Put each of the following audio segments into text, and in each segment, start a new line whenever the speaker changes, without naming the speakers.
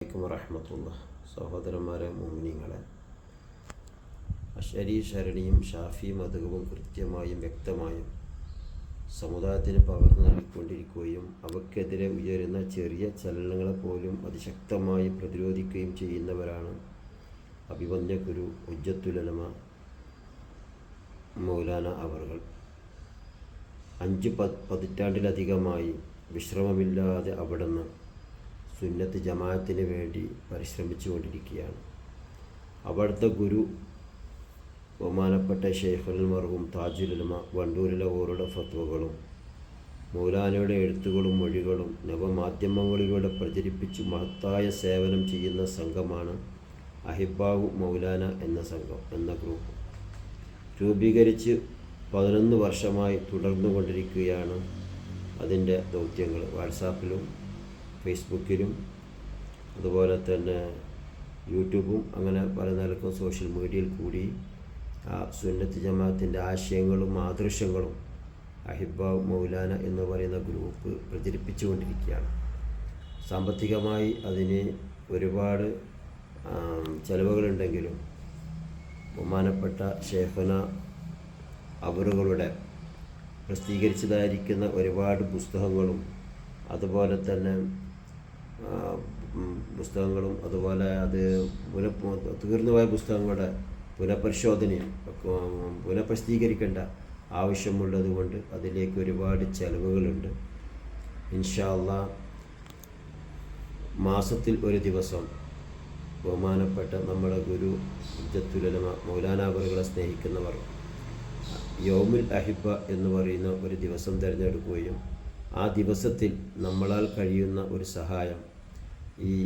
അലൈക്കും വറഹ്മത്തുള്ളാഹി. സഹോദരന്മാരെ മുഅ്മിനീങ്ങളെ, അശ്അരി ശരണിയും ഷാഫി മദ്ഹബും കൃത്യമായും വ്യക്തമായും സമുദായത്തിന് പകർന്നു നൽകിക്കൊണ്ടിരിക്കുകയും അവയ്ക്കെതിരെ ഉയരുന്ന ചെറിയ ചലനങ്ങളെപ്പോലും അതിശക്തമായി പ്രതിരോധിക്കുകയും ചെയ്യുന്നവരാണ് അഭിവന്യ ഗുരു ഹുജ്ജത്തുൽ ഉലമ മൗലാന അവറുകൾ. 5 പതിറ്റാണ്ടിലധികമായി വിശ്രമമില്ലാതെ അവിടുന്ന് സുന്നത്ത് ജമാഅത്തിന് വേണ്ടി പരിശ്രമിച്ചു കൊണ്ടിരിക്കുകയാണ്. അവിടുത്തെ ഗുരു ബഹുമാനപ്പെട്ട ശൈഖുൽ മർഹൂം താജുൽ ഉലമ വണ്ടൂരിലെ ഓരുടെ ഫത്വകളും മൗലാനയുടെ എഴുത്തുകളും മൊഴികളും നവമാധ്യമങ്ങളിലൂടെ പ്രചരിപ്പിച്ച് മഹത്തായ സേവനം ചെയ്യുന്ന സംഘമാണ് അഹിബ്ബാഉ മൗലാന എന്ന ഗ്രൂപ്പ്. രൂപീകരിച്ച് 11 വർഷമായി തുടർന്നുകൊണ്ടിരിക്കുകയാണ് അതിൻ്റെ ദൗത്യങ്ങൾ. വാട്സാപ്പിലും ഫേസ്ബുക്കിലും അതുപോലെ തന്നെ യൂട്യൂബും അങ്ങനെ പല നിലക്കും സോഷ്യൽ മീഡിയയിൽ കൂടി ആ സുന്നത്ത് ജമാഅത്തിൻ്റെ ആശയങ്ങളും ആദർശങ്ങളും അഹിബ്ബാഉ മൗലാന എന്ന് പറയുന്ന ഗ്രൂപ്പ് പ്രചരിപ്പിച്ചുകൊണ്ടിരിക്കുകയാണ്. സാമ്പത്തികമായി അതിന് ഒരുപാട് ചെലവുകളുണ്ടെങ്കിലും ബഹുമാനപ്പെട്ട ശൈഖുന അവറുകളുടെ പ്രസിദ്ധീകരിച്ചതായിരിക്കുന്ന ഒരുപാട് പുസ്തകങ്ങളും അതുപോലെ തന്നെ അതുപോലെ അത് തീർന്നുപോയ പുസ്തകങ്ങളുടെ പുനഃപരിശോധനയും പുനഃപ്രസിദ്ധീകരിക്കേണ്ട ആവശ്യമുള്ളത് കൊണ്ട് അതിലേക്ക് ഒരുപാട് ചെലവുകളുണ്ട്. ഇൻഷാ അല്ലാഹ് മാസത്തിൽ ഒരു ദിവസം ബഹുമാനപ്പെട്ട നമ്മുടെ ഗുരു ഹുജ്ജത്തുൽ ഉലമ മൗലാന അവറുകളെ സ്നേഹിക്കുന്നവർ യൗമുൽ അഹിബ്ബ എന്ന് പറയുന്ന ഒരു ദിവസം തിരഞ്ഞെടുക്കുകയും ആ ദിവസത്തിൽ നമ്മളാൽ കഴിയുന്ന ഒരു സഹായം ഈ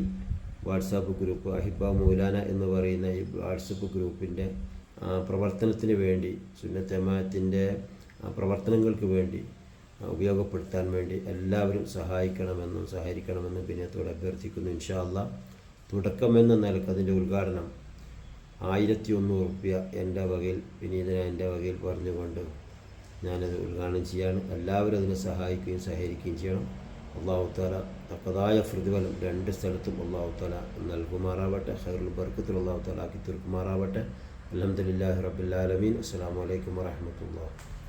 വാട്സാപ്പ് ഗ്രൂപ്പ് അഹിബ്ബാഉ മൗലാന എന്ന് പറയുന്ന ഈ വാട്സപ്പ് ഗ്രൂപ്പിൻ്റെ പ്രവർത്തനത്തിന് വേണ്ടി സുന്നത്ത് ജമാഅത്തിൻ്റെ പ്രവർത്തനങ്ങൾക്ക് വേണ്ടി ഉപയോഗപ്പെടുത്താൻ വേണ്ടി എല്ലാവരും സഹകരിക്കണമെന്നും വിനയത്തോടെ അഭ്യർത്ഥിക്കുന്നു. ഇൻഷാ അല്ലാഹ് തുടക്കമെന്ന നിലക്ക് അതിൻ്റെ ഉദ്ഘാടനം 1100 റുപ്യ എൻ്റെ വകയിൽ വിനീതനായ എൻ്റെ വകയിൽ പറഞ്ഞുകൊണ്ട് ഞാനത് ഉദ്ഘാടനം ചെയ്യാണ്. എല്ലാവരും അതിനെ സഹായിക്കുകയും സഹകരിക്കുകയും ചെയ്യണം. അല്ലാഹു തആല തക്കതായ പ്രതിഫലം 2 സ്ഥലത്തും അല്ലാഹു തആല നൽകുമാറാവട്ടെ. ഖൈറുൽ ബർക്കത്തുൽ അല്ലാഹു തആല ആക്കി തീർക്കുമാറാവട്ടെ. അൽഹംദുലില്ലാഹി റബ്ബിൽ ആലമീൻ. അസ്സലാമു അലൈക്കും വറഹ്മത്തുള്ളാഹി.